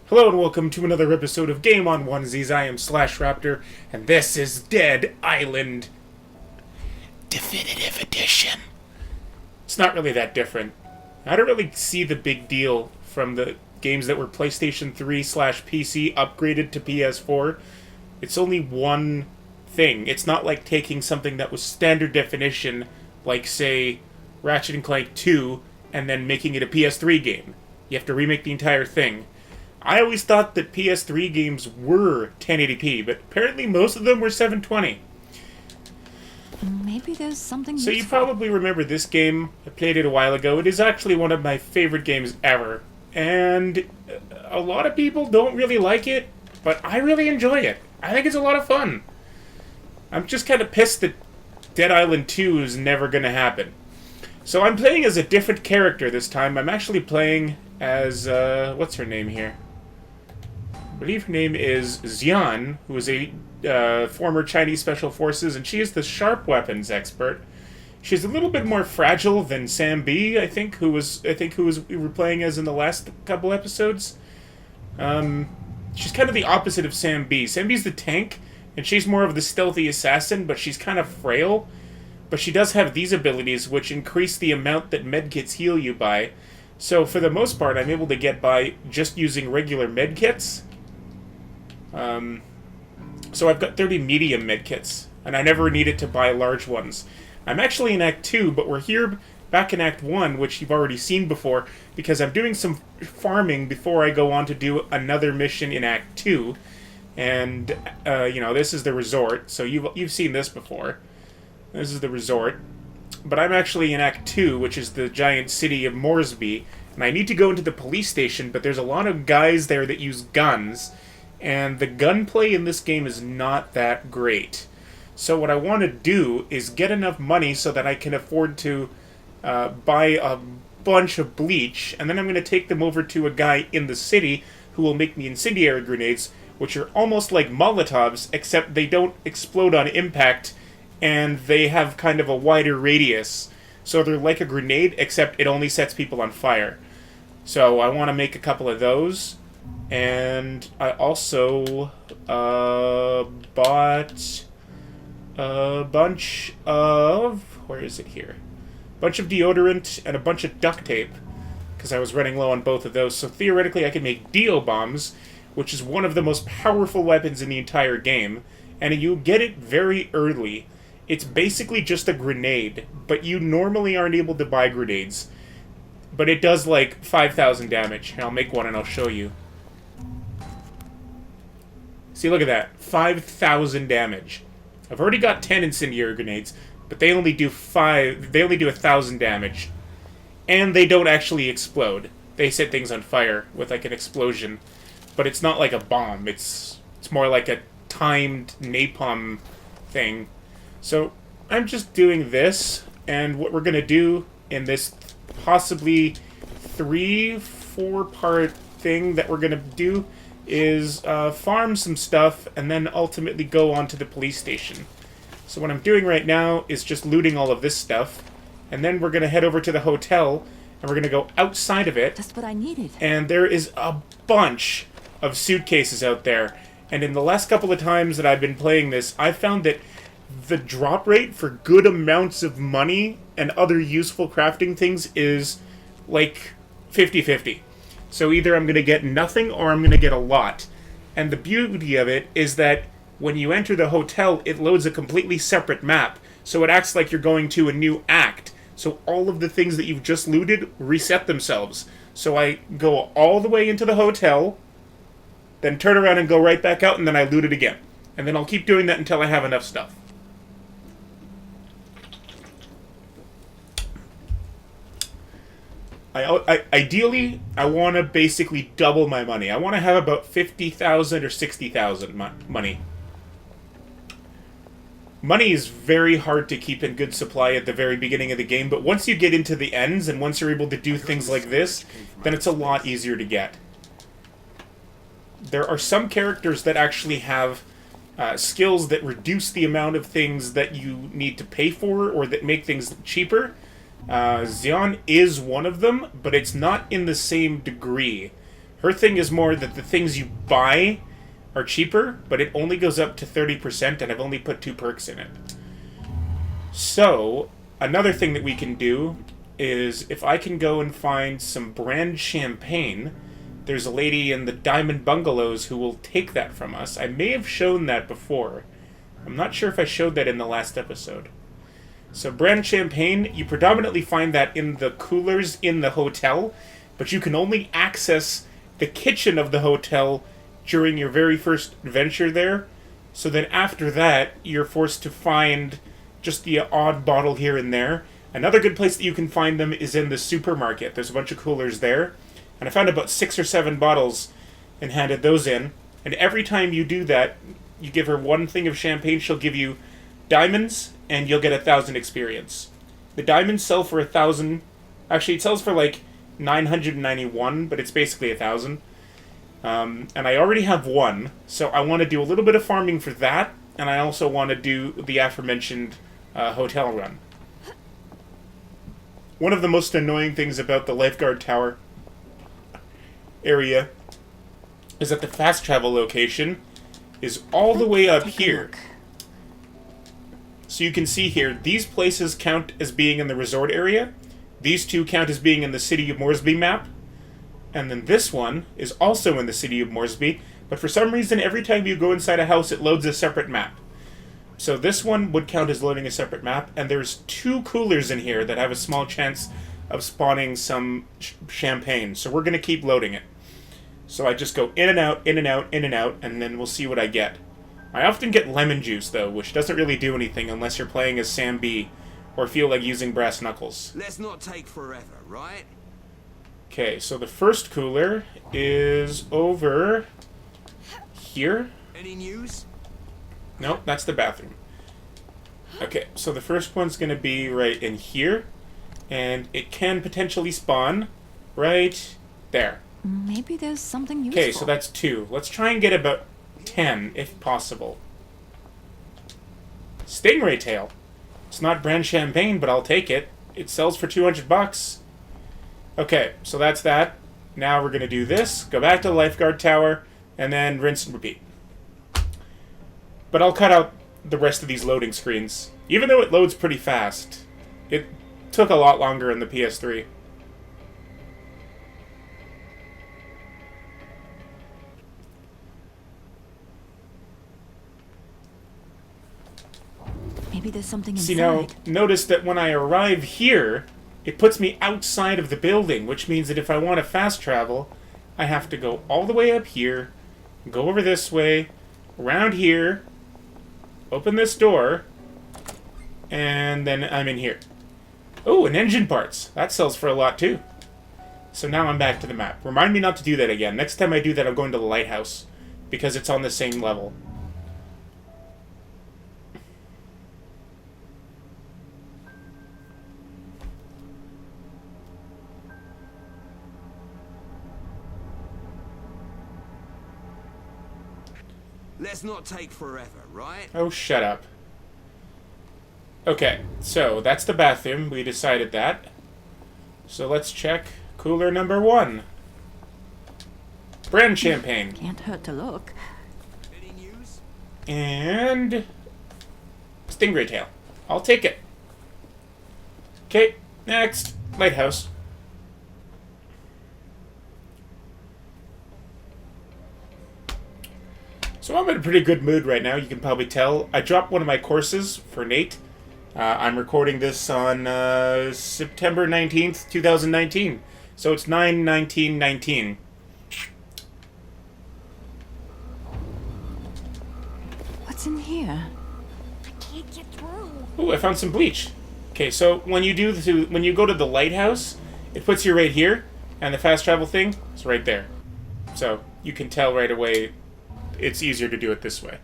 Hello and welcome to another episode of Game on Onesies. I am Slash Raptor, and this is Dead Island Definitive Edition. It's not really that different. I don't really see the big deal from the games that were PlayStation 3/PC upgraded to PS4. It's only one thing. It's not like taking something that was standard definition, like, say, Ratchet and Clank 2, and then making it a PS3 game. You have to remake the entire thing. I always thought that PS3 games were 1080p, but apparently most of them were 720. Maybe there's something So you useful. probably remember this game. I played it a while ago. It is actually one of my favorite games ever. And a lot of people don't really like it, but I really enjoy it. I think it's a lot of fun. I'm just kind of pissed that Dead Island 2 is never going to happen. So I'm playing as a different character this time. I'm actually playing as, what's her name here? I believe her name is Xian, who is a former Chinese Special Forces, and she is the sharp weapons expert. She's a little bit more fragile than Sam B, I think, who we were playing as in the last couple episodes. She's kind of the opposite of Sam B. Sam B's the tank, and she's more of the stealthy assassin, but she's kind of frail. But she does have these abilities, which increase the amount that medkits heal you by. So for the most part, I'm able to get by just using regular medkits. So I've got 30 medium medkits, and I never needed to buy large ones. I'm actually in Act 2, but we're here back in Act 1, which you've already seen before, because I'm doing some farming before I go on to do another mission in Act 2. And, this is the resort, so you've seen this before. This is the resort. But I'm actually in Act 2, which is the giant city of Moresby, and I need to go into the police station, but there's a lot of guys there that use guns, and the gunplay in this game is not that great. So what I want to do is get enough money so that I can afford to buy a bunch of bleach, and then I'm going to take them over to a guy in the city who will make me incendiary grenades, which are almost like Molotovs, except they don't explode on impact, and they have kind of a wider radius. So they're like a grenade, except it only sets people on fire. So I want to make a couple of those. And I also bought a bunch of... where is it here? A bunch of deodorant and a bunch of duct tape, because I was running low on both of those. So theoretically I could make Dio bombs, which is one of the most powerful weapons in the entire game. And you get it very early. It's basically just a grenade, but you normally aren't able to buy grenades. But it does like 5,000 damage. I'll make one and I'll show you. See, look at that. 5,000 damage. I've already got 10 incendiary grenades, but they only do 1,000 damage. And they don't actually explode. They set things on fire with like an explosion. But it's not like a bomb. It's more like a timed napalm thing. So I'm just doing this, and what we're going to do in this possibly 3-4 part thing that we're going to do is farm some stuff and then ultimately go on to the police station. So what I'm doing right now is just looting all of this stuff, and then we're going to head over to the hotel, and we're going to go outside of it. Just what I needed. And there is a bunch of suitcases out there. And in the last couple of times that I've been playing this, I've found that the drop rate for good amounts of money and other useful crafting things is like 50-50. So either I'm going to get nothing or I'm going to get a lot. And the beauty of it is that when you enter the hotel, it loads a completely separate map. So it acts like you're going to a new act. So all of the things that you've just looted reset themselves. So I go all the way into the hotel, then turn around and go right back out, and then I loot it again. And then I'll keep doing that until I have enough stuff. Ideally, I want to basically double my money. I want to have about 50,000 or 60,000 money. Money is very hard to keep in good supply at the very beginning of the game, but once you get into the ends and once you're able to do things like this, then it's a lot easier to get. There are some characters that actually have skills that reduce the amount of things that you need to pay for or that make things cheaper. Xion is one of them, but it's not in the same degree. Her thing is more that the things you buy are cheaper, but it only goes up to 30%, and I've only put 2 perks in it. So, another thing that we can do is, if I can go and find some brand champagne, there's a lady in the Diamond Bungalows who will take that from us. I may have shown that before. I'm not sure if I showed that in the last episode. So brand champagne, you predominantly find that in the coolers in the hotel, but you can only access the kitchen of the hotel during your very first adventure there. So then after that, you're forced to find just the odd bottle here and there. Another good place that you can find them is in the supermarket. There's a bunch of coolers there. And I found about 6 or 7 bottles and handed those in. And every time you do that, you give her 1 thing of champagne, she'll give you diamonds, and you'll get 1,000 experience. The diamonds sell for 1,000. Actually, it sells for like 991, but it's basically 1,000. And I already have 1, so I want to do a little bit of farming for that, and I also want to do the aforementioned hotel run. One of the most annoying things about the lifeguard tower area is that the fast travel location is all the way up here. So you can see here, these places count as being in the resort area. These 2 count as being in the City of Moresby map. And then this one is also in the City of Moresby, but for some reason, every time you go inside a house, it loads a separate map. So this one would count as loading a separate map, and there's 2 coolers in here that have a small chance of spawning some champagne. So we're going to keep loading it. So I just go in and out, in and out, in and out, and then we'll see what I get. I often get lemon juice, though, which doesn't really do anything unless you're playing as Sam B, or feel like using brass knuckles. Let's not take forever, right? Okay, so the first cooler is over here. Any news? Nope, that's the bathroom. Okay, so the first one's going to be right in here, and it can potentially spawn right there. Maybe there's something useful. Okay, so that's 2. Let's try and get about 10, if possible. Stingray tail. It's not brand champagne, but I'll take it. It sells for 200 bucks. Okay, so that's that. Now we're going to do this, go back to the lifeguard tower, and then rinse and repeat. But I'll cut out the rest of these loading screens. Even though it loads pretty fast, it took a lot longer in the PS3. Maybe there's something inside. See, now, notice that when I arrive here, it puts me outside of the building, which means that if I want to fast travel, I have to go all the way up here, go over this way, around here, open this door, and then I'm in here. Oh, and engine parts. That sells for a lot, too. So now I'm back to the map. Remind me not to do that again. Next time I do that, I'm going to the lighthouse, because it's on the same level. Let's not take forever, right? Oh, shut up. Okay, so that's the bathroom. We decided that. So let's check cooler number 1. Brand champagne. Can't hurt to look. Any news? And stingray tail. I'll take it. Okay, next. Lighthouse. So I'm in a pretty good mood right now, you can probably tell. I dropped one of my courses for Nate. I'm recording this on September 19th, 2019. So it's 9/19/19. What's in here? I can't get through. Ooh, I found some bleach. Okay, so when you go to the lighthouse, it puts you right here, and the fast travel thing is right there. So you can tell right away it's easier to do it this way.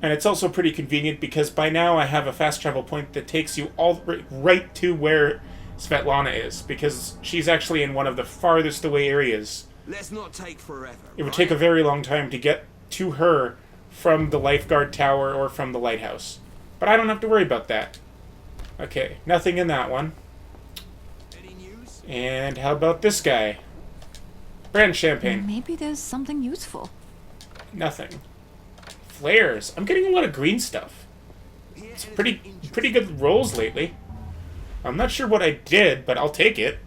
And it's also pretty convenient because by now I have a fast travel point that takes you all right to where Svetlana is, because she's actually in one of the farthest away areas. Let's not take forever. It would take a very long time to get to her from the lifeguard tower or from the lighthouse. But I don't have to worry about that. Okay, nothing in that one. Any news? And how about this guy? Brand champagne. Maybe there's something useful. Nothing. Flares. I'm getting a lot of green stuff. It's pretty good rolls lately. I'm not sure what I did, but I'll take it.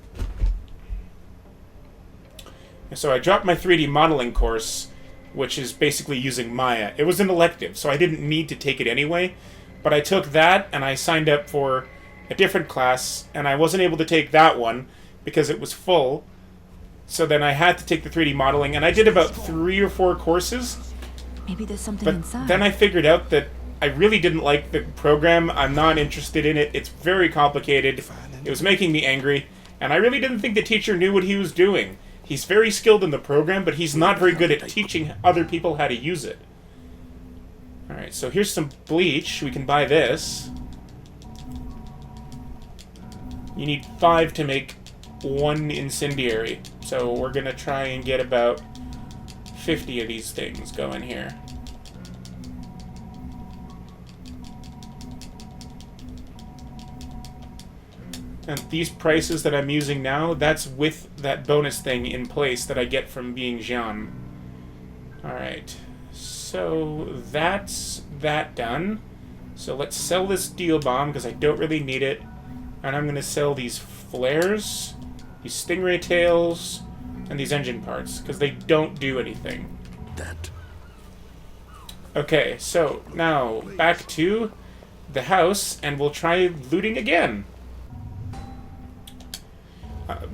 So I dropped my 3D modeling course, which is basically using Maya. It was an elective, so I didn't need to take it anyway. But I took that, and I signed up for a different class, and I wasn't able to take that one because it was full. So then I had to take the 3D modeling, and I did about 3 or 4 courses. Maybe there's something But inside. then I figured out that I really didn't like the program. I'm not interested in it. It's very complicated. It was making me angry, and I really didn't think the teacher knew what he was doing. He's very skilled in the program, but he's not very good at teaching other people how to use it. Alright, so here's some bleach. We can buy this. You need 5 to make 1 incendiary. So we're going to try and get about 50 of these things going here. And these prices that I'm using now, that's with that bonus thing in place that I get from being Jean. Alright, so that's that done. So let's sell this steel bomb because I don't really need it. And I'm going to sell these flares, these stingray tails, and these engine parts because they don't do anything. That. Okay, so now back to the house and we'll try looting again.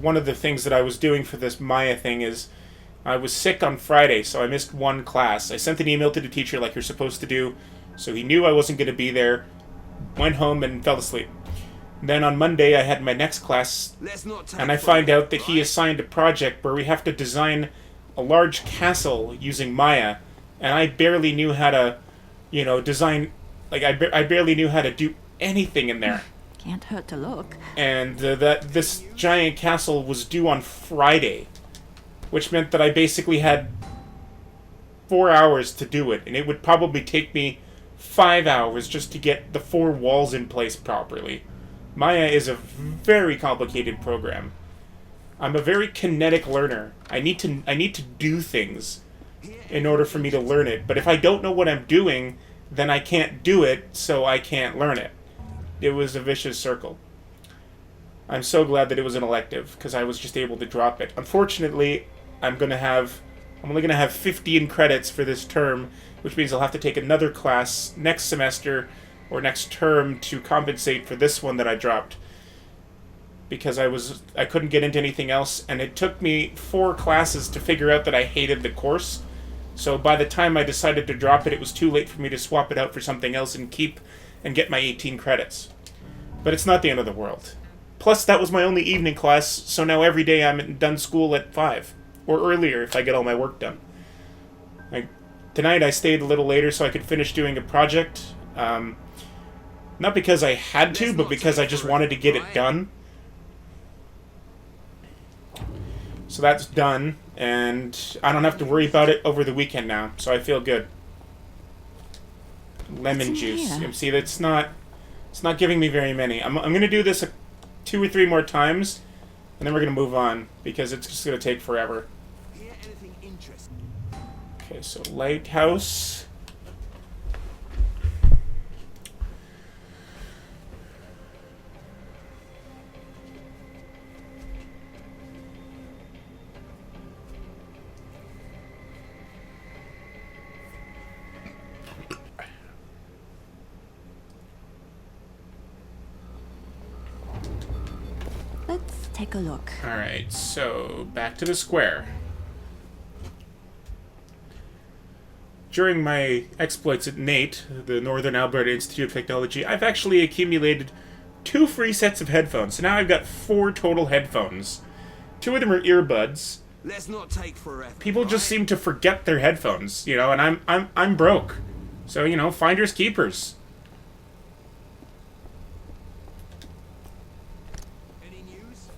One of the things that I was doing for this Maya thing is I was sick on Friday, so I missed 1 class. I sent an email to the teacher like you're supposed to do, so he knew I wasn't going to be there, went home and fell asleep. Then on Monday I had my next class, and I find out that he assigned a project where we have to design a large castle using Maya, and I barely knew how to, design, like I barely knew how to do anything in there. Can't hurt to look. And this giant castle was due on Friday, which meant that I basically had 4 hours to do it, and it would probably take me 5 hours just to get the 4 walls in place properly. Maya is a very complicated program. I'm a very kinetic learner. I need to do things in order for me to learn it, but if I don't know what I'm doing, then I can't do it, so I can't learn it. It was a vicious circle. I'm so glad that it was an elective, because I was just able to drop it. Unfortunately, I'm only going to have 15 credits for this term, which means I'll have to take another class next semester or next term to compensate for this one that I dropped. Because I couldn't get into anything else, and it took me 4 classes to figure out that I hated the course. So by the time I decided to drop it, it was too late for me to swap it out for something else and get my 18 credits. But it's not the end of the world. Plus, that was my only evening class, so now every day I'm done school at 5. Or earlier if I get all my work done. Tonight I stayed a little later so I could finish doing a project. Not because I had to, but because I just wanted to get it done. So that's done, and I don't have to worry about it over the weekend now, so I feel good. Lemon juice. here? See, it's not giving me very many. I'm going to do this 2 or 3 more times, and then we're going to move on, because it's just going to take forever. Okay, so lighthouse. Let's take a look. Alright, so back to the square. During my exploits at NATE, the Northern Alberta Institute of Technology, I've actually accumulated 2 free sets of headphones. So now I've got 4 total headphones. 2 of them are earbuds. Let's not take forever. People just seem to forget their headphones, and I'm broke. So, finders keepers. Any news?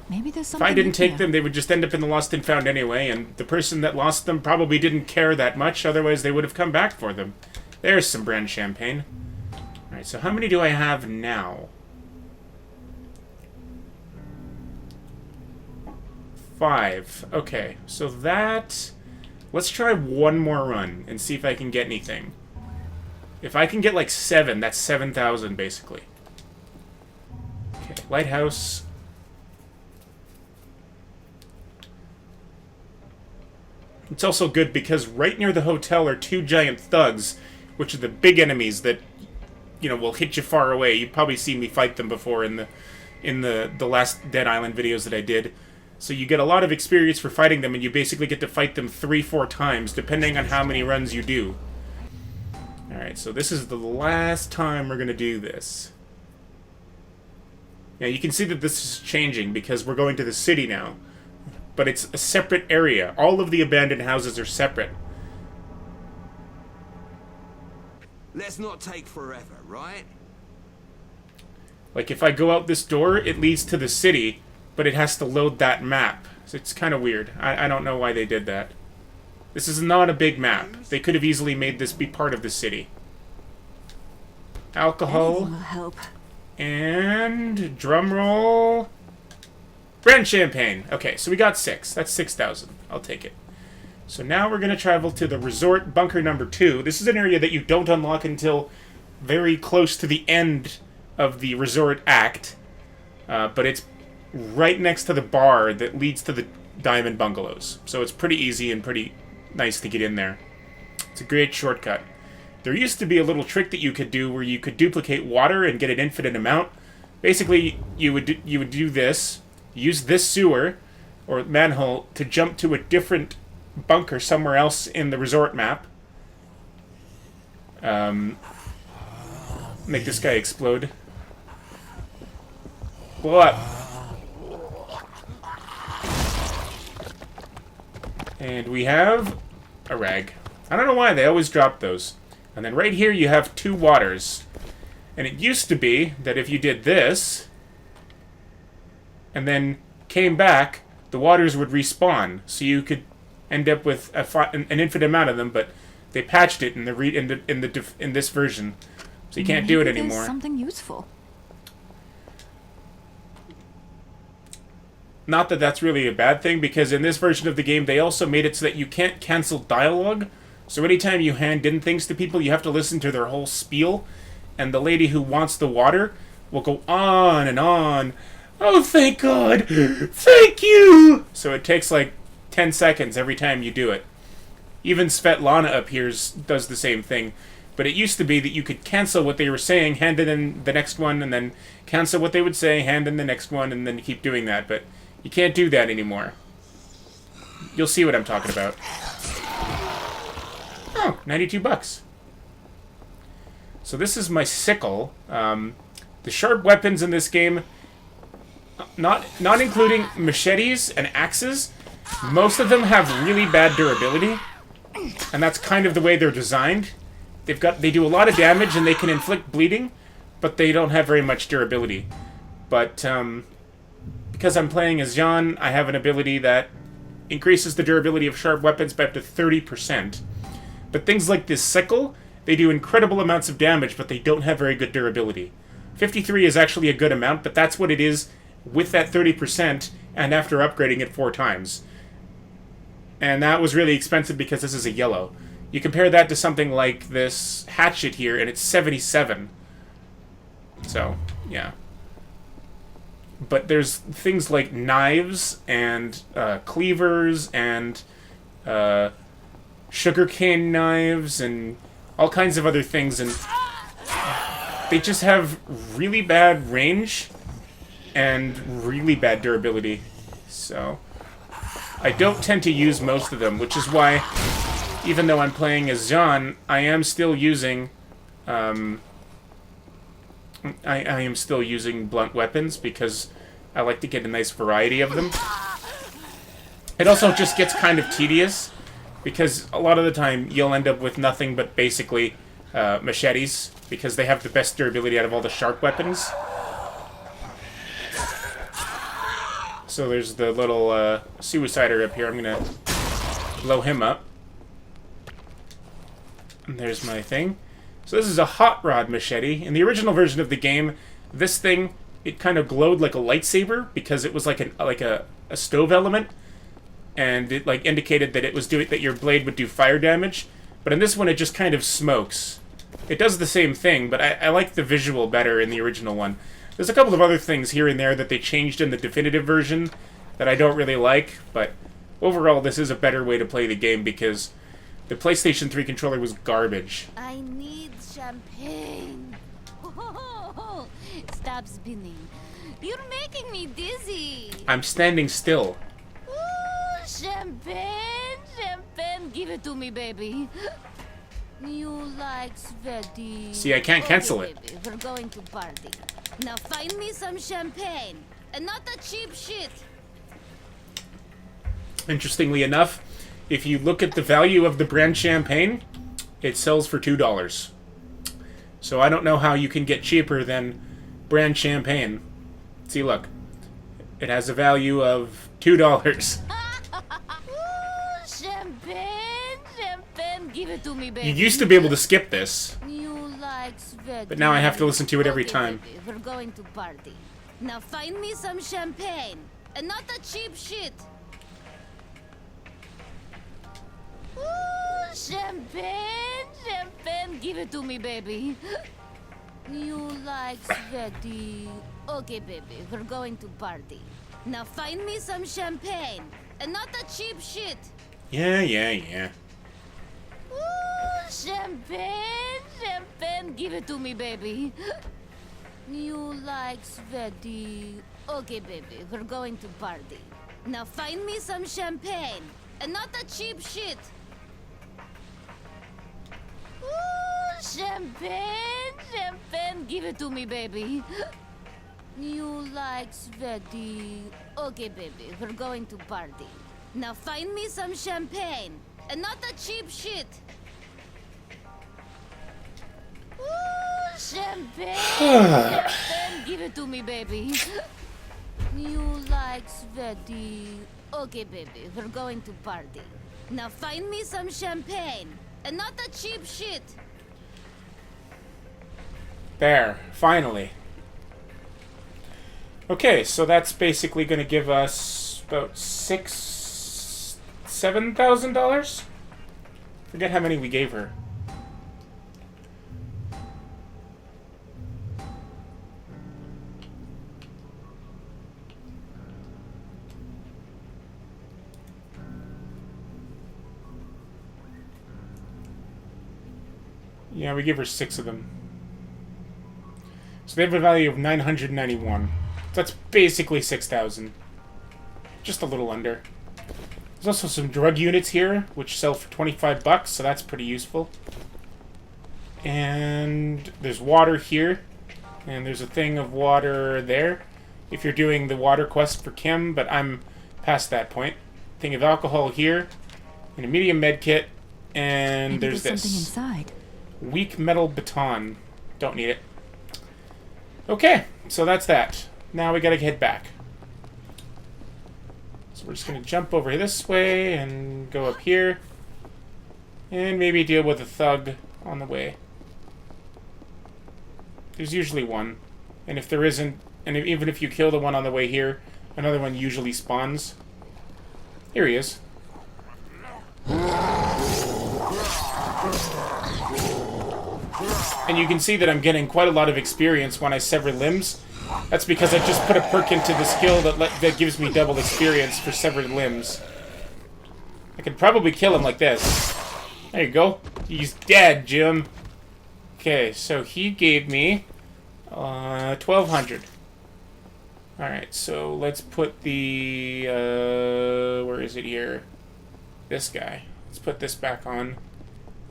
Maybe there's If something I didn't in take here. them, they would just end up in the lost and found anyway, and the person that lost them probably didn't care that much, otherwise they would have come back for them. There's some brand champagne. Alright, so how many do I have now? 5. Okay, so that... Let's try one more run and see if I can get anything. If I can get like 7, that's 7,000 basically. Okay, lighthouse. It's also good because right near the hotel are 2 giant thugs, which are the big enemies that, you know, will hit you far away. You've probably seen me fight them before in the last Dead Island videos that I did. So you get a lot of experience for fighting them, and you basically get to fight them 3-4 times, depending on how many runs you do. Alright, so this is the last time we're going to do this. Now, you can see that this is changing, because we're going to the city now. But it's a separate area. All of the abandoned houses are separate. Let's not take forever, right? Like, if I go out this door, it leads to the city, but it has to load that map. So it's kind of weird. I don't know why they did that. This is not a big map. They could have easily made this be part of the city. Alcohol. Anything will help. And... drum roll. Brand champagne. Okay, so we got 6. That's 6,000. I'll take it. So now we're going to travel to the resort bunker number 2. This is an area that you don't unlock until very close to the end of the resort act. But it's right next to the bar that leads to the diamond bungalows. So it's pretty easy and pretty nice to get in there. It's a great shortcut. There used to be a little trick that you could do where you could duplicate water and get an infinite amount. Basically, you would do this, use this sewer or manhole to jump to a different bunker somewhere else in the resort map. Make this guy explode. Blow up. And we have a rag. I don't know why, they always drop those. And then right here you have 2 waters. And it used to be that if you did this, and then came back, the waters would respawn. So you could end up with an infinite amount of them, but they patched it in this version. So you can't do it Maybe anymore. There's something useful. Not that that's really a bad thing, because in this version of the game, they also made it so that you can't cancel dialogue. So anytime you hand in things to people, you have to listen to their whole spiel. And the lady who wants the water will go on and on. Oh, thank God! Thank you! So it takes like 10 seconds every time you do it. Even Svetlana up here does the same thing. But it used to be that you could cancel what they were saying, hand it in the next one, and then cancel what they would say, hand in the next one, and then you keep doing that. But you can't do that anymore. You'll see what I'm talking about. Oh, 92 bucks. So this is my sickle. The sharp weapons in this game, not including machetes and axes, most of them have really bad durability. And that's kind of the way they're designed. They do a lot of damage and they can inflict bleeding, but they don't have very much durability. But because I'm playing as Jean, I have an ability that increases the durability of sharp weapons by up to 30%. But things like this sickle, they do incredible amounts of damage, but they don't have very good durability. 53 is actually a good amount, but that's what it is with that 30% and after upgrading it 4 times. And that was really expensive because this is a yellow. You compare that to something like this hatchet here, and it's 77. So, yeah. But there's things like knives and cleavers and sugarcane knives and all kinds of other things, and they just have really bad range and really bad durability. So I don't tend to use most of them, which is why, even though I'm playing as Jean, I am still using I am still using blunt weapons because I like to get a nice variety of them. It also just gets kind of tedious because a lot of the time you'll end up with nothing but basically machetes because they have the best durability out of all the sharp weapons. So there's the little suicider up here. I'm gonna blow him up. And there's my thing. So this is a hot rod machete. In the original version of the game, this thing, it kind of glowed like a lightsaber because it was like a stove element. and it like indicated that it was doing that your blade would do fire damage. But in this one, it just kind of smokes. It does the same thing, but I like the visual better in the original one. There's a couple of other things here and there that they changed in the definitive version that I don't really like, but overall, this is a better way to play the game because the PlayStation 3 controller was garbage. I need champagne. Stop spinning. You're making me dizzy. I'm standing still. Ooh, champagne, champagne. Give it to me, baby. You like sweaty. See, I can't cancel it. Baby, we're going to party. Now find me some champagne. And not the cheap shit. Interestingly enough, if you look at the value of the brand champagne, it sells for $2. So I don't know how you can get cheaper than brand champagne. See, look. It has a value of $2. Ooh, champagne, champagne. Give it to me, baby. You used to be able to skip this, You like sweaty. but now I have to listen to it every time. Baby, we're going to party. Now find me some champagne. And not the cheap shit. Ooh, champagne, champagne. Give it to me, baby. You like sweaty. Okay, baby, we're going to party. Now find me some champagne. And not the cheap shit. Yeah. Ooh, champagne, champagne. Give it to me, baby. You like sweaty. Okay, baby, we're going to party. Now find me some champagne. And not the cheap shit. Ooh, champagne, champagne. Give it to me, baby. You like sweaty. Okay, baby, we're going to party. Now find me some champagne. And not the cheap shit. Ooh, champagne, champagne. Give it to me, baby. You like sweaty. Okay, baby, we're going to party. Now find me some champagne. And not the cheap shit. There, finally. Okay, so that's basically going to give us about $7,000? Forget how many we gave her. Yeah, we give her 6 of them. So they have a value of 991. So that's basically 6,000. Just a little under. There's also some drug units here, which sell for 25 bucks, so that's pretty useful. And there's water here. And there's a thing of water there. If you're doing the water quest for Kim, but I'm past that point. Thing of alcohol here. And a medium med kit. And Maybe there's something this. inside. Weak metal baton. Don't need it. Okay, so that's that. Now we gotta head back. So we're just gonna jump over this way and go up here. And maybe deal with a thug on the way. There's usually one. And if there isn't, and even if you kill the one on the way here, another one usually spawns. Here he is. And you can see that I'm getting quite a lot of experience when I sever limbs. That's because I just put a perk into the skill that gives me double experience for severed limbs. I could probably kill him like this. There you go. He's dead, Jim. Okay, so he gave me 1,200. Alright, so let's put the... where is it here? This guy. Let's put this back on.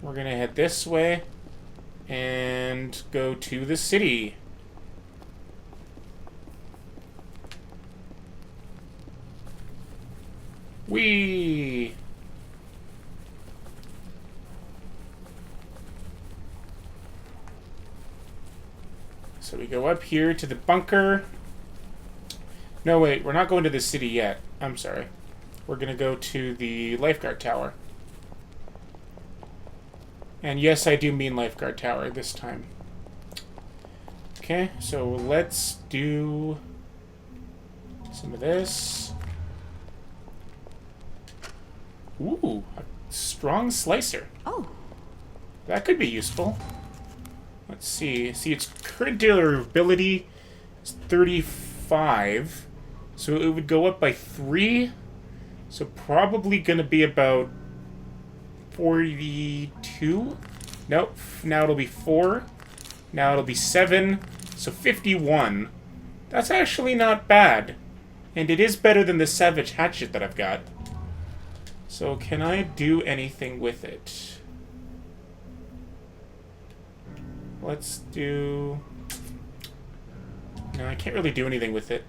We're gonna head this way and go to the city. Whee! So we go up here to the bunker. No, wait, we're not going to the city yet. I'm sorry. We're gonna go to the lifeguard tower. And yes, I do mean lifeguard tower this time. Okay, so let's do some of this. Ooh, a strong slicer. Oh, That could be useful. Let's see. See, its current durability is 35. So it would go up by 3. So probably going to be about 42? Nope. Now it'll be 4. Now it'll be 7. So 51. That's actually not bad. And it is better than the Savage Hatchet that I've got. So can I do anything with it? Let's do... No, I can't really do anything with it.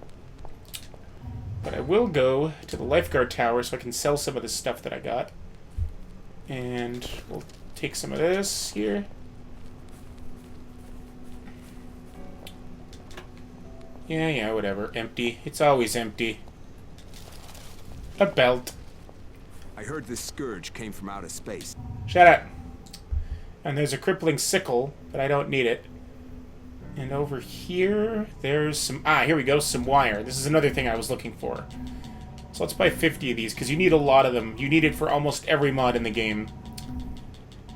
But I will go to the lifeguard tower so I can sell some of the stuff that I got. And we'll take some of this here. Yeah, whatever. Empty. It's always empty. A belt. I heard this scourge came from outer space. Shut up. And there's a crippling sickle, but I don't need it. And over here, there's some... Ah, here we go, some wire. This is another thing I was looking for. So let's buy 50 of these, because you need a lot of them. You need it for almost every mod in the game.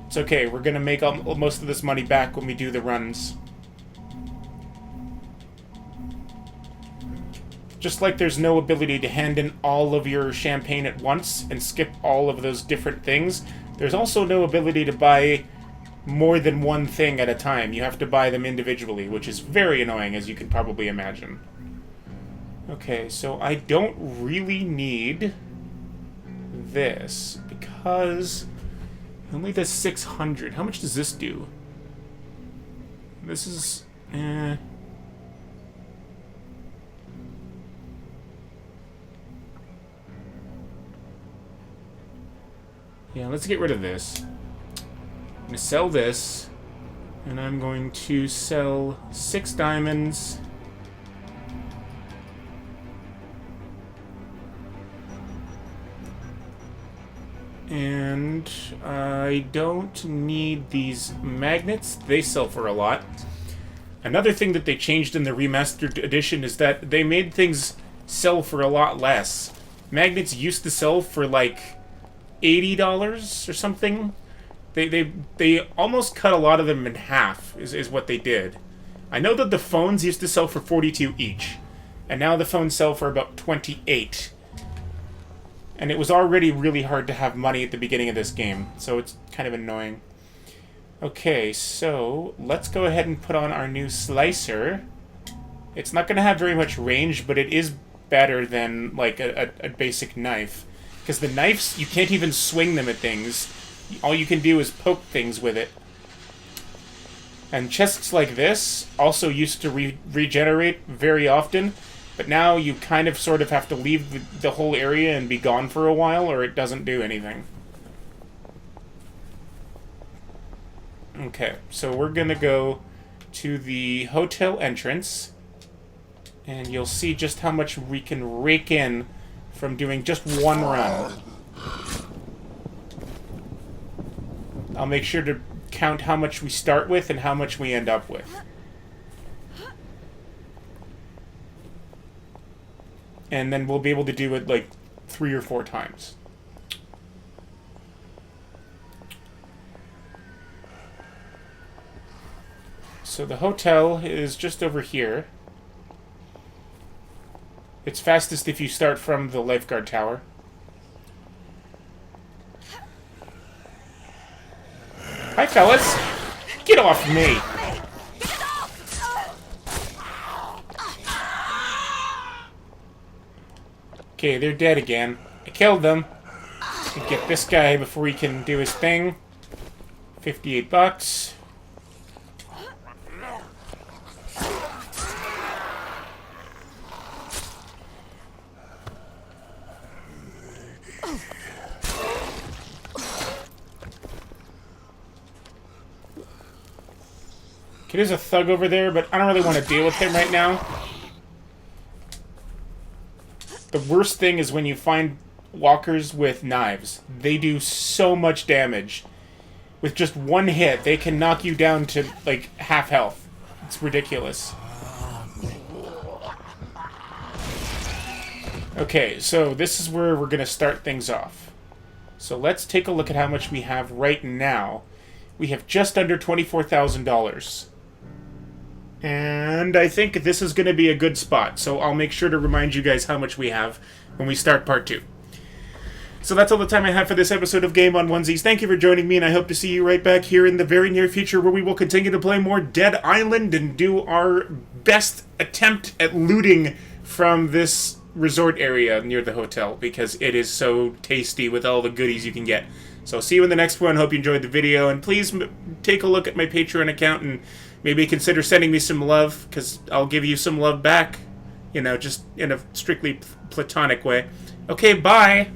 It's okay, we're going to make most of this money back when we do the runs. Just like there's no ability to hand in all of your champagne at once and skip all of those different things, there's also no ability to buy more than one thing at a time. You have to buy them individually, which is very annoying, as you can probably imagine. Okay, so I don't really need this, because it only does 600. How much does this do? This is... Yeah, let's get rid of this. I'm going to sell this, and I'm going to sell 6 diamonds. And I don't need these magnets. They sell for a lot. Another thing that they changed in the remastered edition is that they made things sell for a lot less. Magnets used to sell for like $80 or something. They almost cut a lot of them in half, is what they did. I know that the phones used to sell for 42 each, and now the phones sell for about 28. And it was already really hard to have money at the beginning of this game, so it's kind of annoying. Okay, so let's go ahead and put on our new slicer. It's not going to have very much range, but it is better than like a basic knife. Because the knives, you can't even swing them at things. All you can do is poke things with it. And chests like this also used to regenerate very often, but now you kind of sort of have to leave the whole area and be gone for a while, or it doesn't do anything. Okay, so we're gonna go to the hotel entrance, and you'll see just how much we can rake in from doing just one run. I'll make sure to count how much we start with and how much we end up with. And then we'll be able to do it like 3 or 4 times. So the hotel is just over here. It's fastest if you start from the lifeguard tower. Hi, fellas. Get off me. Okay, they're dead again. I killed them. Get this guy before he can do his thing. 58 bucks. Okay, there's a thug over there, but I don't really want to deal with him right now. The worst thing is when you find walkers with knives. They do so much damage. With just one hit, they can knock you down to, like, half health. It's ridiculous. Okay, so this is where we're going to start things off. So let's take a look at how much we have right now. We have just under $24,000. And I think this is going to be a good spot, so I'll make sure to remind you guys how much we have when we start part 2. So that's all the time I have for this episode of Game on Onesies. Thank you for joining me, and I hope to see you right back here in the very near future, where we will continue to play more Dead Island and do our best attempt at looting from this resort area near the hotel, because it is so tasty with all the goodies you can get. So see you in the next one. Hope you enjoyed the video, and please take a look at my Patreon account and maybe consider sending me some love, because I'll give you some love back, you know, just in a strictly platonic way. Okay, bye!